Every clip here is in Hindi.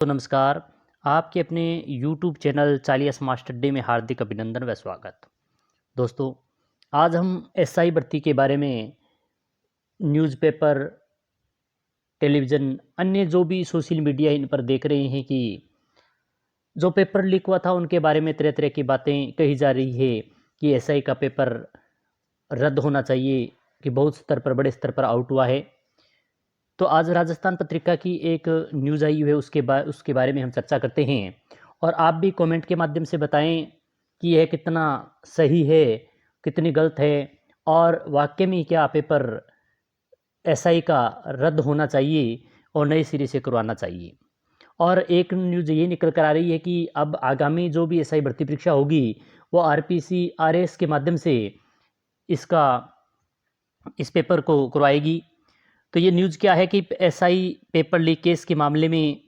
तो नमस्कार। आपके अपने YouTube चैनल चालियस मास्टर डे में हार्दिक अभिनंदन व स्वागत। दोस्तों, आज हम एसआई भर्ती के बारे में न्यूज़पेपर, टेलीविज़न, अन्य जो भी सोशल मीडिया इन पर देख रहे हैं कि जो पेपर लीक हुआ था उनके बारे में तरह तरह की बातें कही जा रही है कि एसआई का पेपर रद्द होना चाहिए, कि बहुत स्तर पर, बड़े स्तर पर आउट हुआ है। तो आज राजस्थान पत्रिका की एक न्यूज़ आई हुई है, उसके बारे में हम चर्चा करते हैं और आप भी कमेंट के माध्यम से बताएं कि यह कितना सही है, कितनी गलत है और वाकई में क्या पेपर एसआई का रद्द होना चाहिए और नए सिरे से करवाना चाहिए। और एक न्यूज़ ये निकल कर आ रही है कि अब आगामी जो भी एसआई भर्ती परीक्षा होगी वो आरपीसी आरएस के माध्यम से इसका इस पेपर को करवाएगी। तो ये न्यूज़ क्या है कि एसआई पेपर लीक केस के मामले में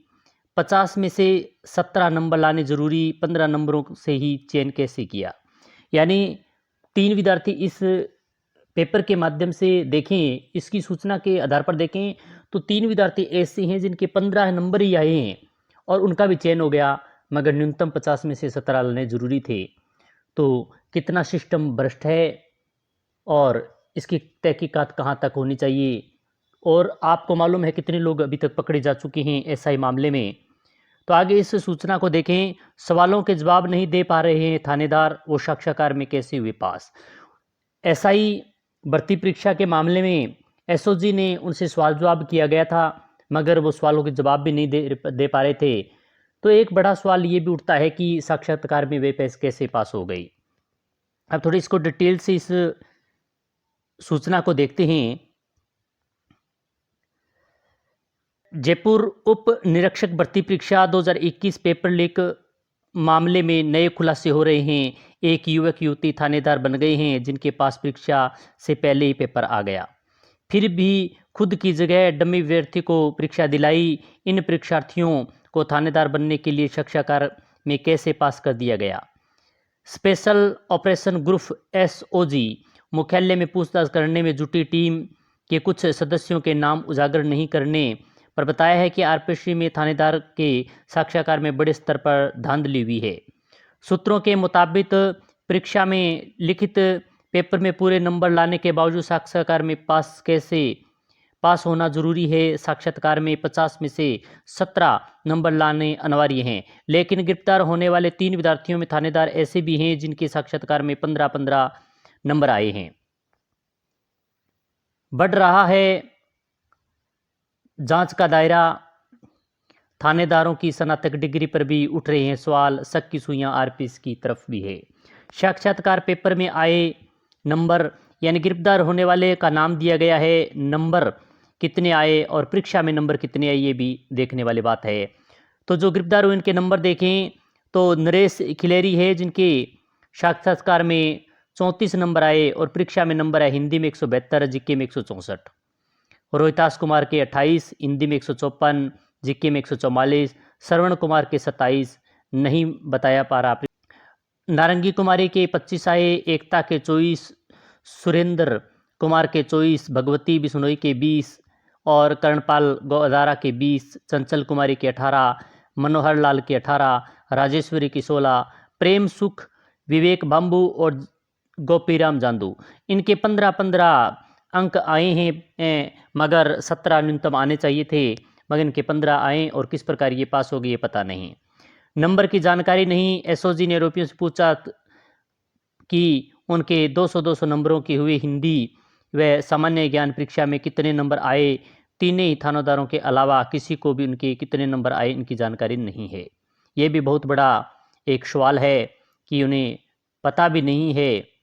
50 में से 17 नंबर लाने ज़रूरी, 15 नंबरों से ही चयन कैसे किया। यानी 3 विद्यार्थी इस पेपर के माध्यम से देखें, इसकी सूचना के आधार पर देखें तो 3 विद्यार्थी ऐसे हैं जिनके 15 नंबर ही आए हैं और उनका भी चयन हो गया, मगर न्यूनतम 50 में से 17 लाने ज़रूरी थे। तो कितना सिस्टम भ्रष्ट है और इसकी तहकीकात कहाँ तक होनी चाहिए। और आपको मालूम है कितने लोग अभी तक पकड़े जा चुके हैं एसआई मामले में। तो आगे इस सूचना को देखें। सवालों के जवाब नहीं दे पा रहे हैं थानेदार, वो साक्षात्कार में कैसे हुए पास। एसआई भर्ती परीक्षा के मामले में एसओजी ने उनसे सवाल जवाब किया गया था, मगर वो सवालों के जवाब भी नहीं दे पा रहे थे। तो एक बड़ा सवाल ये भी उठता है कि साक्षात्कार में वे कैसे पास हो गई। अब थोड़ी इसको डिटेल से इस सूचना को देखते हैं। जयपुर उप निरीक्षक भर्ती परीक्षा 2021 पेपर लीक मामले में नए खुलासे हो रहे हैं। एक युवक युवती थानेदार बन गए हैं जिनके पास परीक्षा से पहले ही पेपर आ गया, फिर भी खुद की जगह डमी विद्यार्थी को परीक्षा दिलाई। इन परीक्षार्थियों को थानेदार बनने के लिए साक्षात्कार में कैसे पास कर दिया गया। स्पेशल ऑपरेशन ग्रुप एसओजी मुख्यालय में पूछताछ करने में जुटी टीम के कुछ सदस्यों के नाम उजागर नहीं करने पर बताया है कि आरपीसी में थानेदार के साक्षात्कार में बड़े स्तर पर धांधली हुई है। सूत्रों के मुताबिक परीक्षा में लिखित पेपर में पूरे नंबर लाने के बावजूद साक्षात्कार में पास होना जरूरी है। साक्षात्कार में 50 में से 17 नंबर लाने अनिवार्य हैं, लेकिन गिरफ्तार होने वाले 3 विद्यार्थियों में थानेदार ऐसे भी हैं जिनके साक्षात्कार में 15-15 नंबर आए हैं। बढ़ रहा है जांच का दायरा। थानेदारों की स्नातक डिग्री पर भी उठ रहे हैं सवाल। शक की सुइयां आरपीएस की तरफ भी है। साक्षात्कार पेपर में आए नंबर, यानी गिरफ्तार होने वाले का नाम दिया गया है, नंबर कितने आए और परीक्षा में नंबर कितने आए ये भी देखने वाली बात है। तो जो गिरफ्तार हुए इनके नंबर देखें तो नरेश खिलेरी है जिनके साक्षात्कार में 34 नंबर आए और परीक्षा में नंबर है हिंदी में 172, जीके में 164। रोहितास कुमार के 28, हिंदी में 154, जीके में 144, श्रवण कुमार के 27, नहीं बताया पा रहा। नारंगी कुमारी के 25 आए, एकता के 24, सुरेंद्र कुमार के 24, भगवती बिश्नोई के 20 और कर्णपाल गोदारा के 20, चंचल कुमारी के 18, मनोहर लाल के 18, राजेश्वरी की 16, प्रेम सुख, विवेक बाम्बू और गोपीराम जांदू, इनके 15-15 अंक आए हैं, मगर 17 न्यूनतम आने चाहिए थे, मगर इनके 15 आए और किस प्रकार ये पास हो गए ये पता नहीं। नंबर की जानकारी नहीं। एसओजी ने आरोपियों से पूछा कि उनके 200-200 नंबरों की हुई हिंदी व सामान्य ज्ञान परीक्षा में कितने नंबर आए। तीनों ही थानेदारों के अलावा किसी को भी उनके कितने नंबर आए इनकी जानकारी नहीं है। ये भी बहुत बड़ा एक सवाल है कि उन्हें पता भी नहीं है।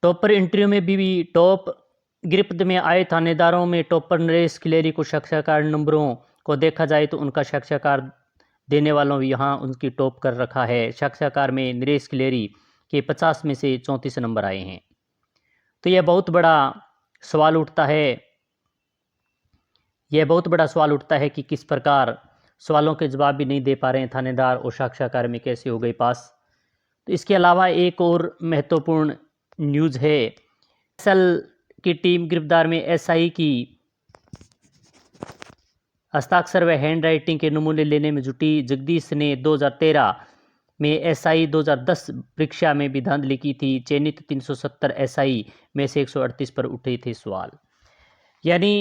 टॉपर इंटरव्यू में भी टॉप गिरफ्त में आए थानेदारों में टॉपर नरेश खिलेरी को साक्षात्कार नंबरों को देखा जाए तो उनका साक्षात्कार देने वालों यहाँ उनकी टॉप कर रखा है। साक्षात्कार में नरेश खिलेरी के 50 में से 34 नंबर आए हैं। तो यह बहुत बड़ा सवाल उठता है। कि किस प्रकार सवालों के जवाब भी नहीं दे पा रहे हैं थानेदार और साक्षात्कार में कैसे हो गए पास। तो इसके अलावा एक और महत्वपूर्ण न्यूज़ है। एसएल की टीम गिरफ्तार में एसआई की हस्ताक्षर व हैंड राइटिंग के नमूने लेने में जुटी जगदीश ने 2013 में एसआई 2010 परीक्षा में भी धांधली की थी। चयनित 370 एसआई में से 138 पर उठे थे सवाल। यानी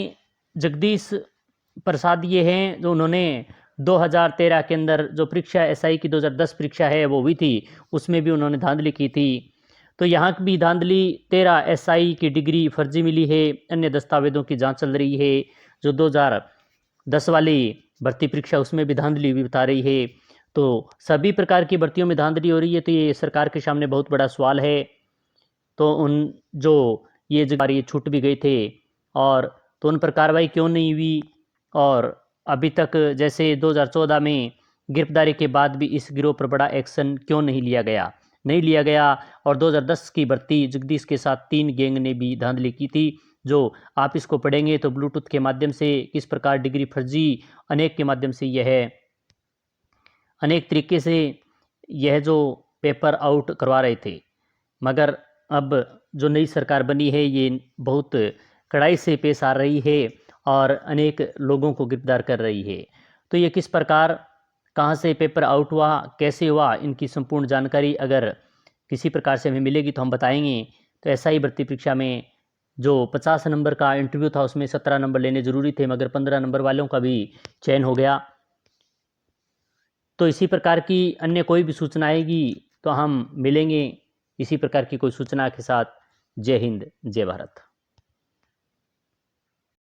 जगदीश प्रसाद ये हैं जो उन्होंने 2013 के अंदर जो परीक्षा एसआई की 2010 परीक्षा है वो हुई थी, उसमें भी उन्होंने धांधली की थी। तो यहाँ भी धांधली 13 एसआई की डिग्री फर्जी मिली है। अन्य दस्तावेजों की जांच चल रही है। जो 2010 वाली भर्ती परीक्षा उसमें भी धांधली भी बता रही है। तो सभी प्रकार की भर्तियों में धांधली हो रही है, तो ये सरकार के सामने बहुत बड़ा सवाल है। तो उन जो ये छूट भी गए थे और तो उन पर कार्रवाई क्यों नहीं हुई, और अभी तक जैसे 2014 में गिरफ्तारी के बाद भी इस गिरोह पर बड़ा एक्शन क्यों नहीं लिया गया। और 2010 की भर्ती जगदीश के साथ 3 गैंग ने भी धांधली की थी। जो आप इसको पढ़ेंगे तो ब्लूटूथ के माध्यम से किस प्रकार डिग्री फर्जी अनेक के माध्यम से अनेक तरीके से यह जो पेपर आउट करवा रहे थे। मगर अब जो नई सरकार बनी है ये बहुत कड़ाई से पेश आ रही है और अनेक लोगों को गिरफ्तार कर रही है। तो ये किस प्रकार कहाँ से पेपर आउट हुआ, कैसे हुआ, इनकी संपूर्ण जानकारी अगर किसी प्रकार से हमें मिलेगी तो हम बताएंगे। तो एसआई भर्ती परीक्षा में जो 50 नंबर का इंटरव्यू था उसमें 17 नंबर लेने ज़रूरी थे, मगर 15 नंबर वालों का भी चयन हो गया। तो इसी प्रकार की अन्य कोई भी सूचना आएगी तो हम मिलेंगे इसी प्रकार की कोई सूचना के साथ। जय हिंद, जय भारत।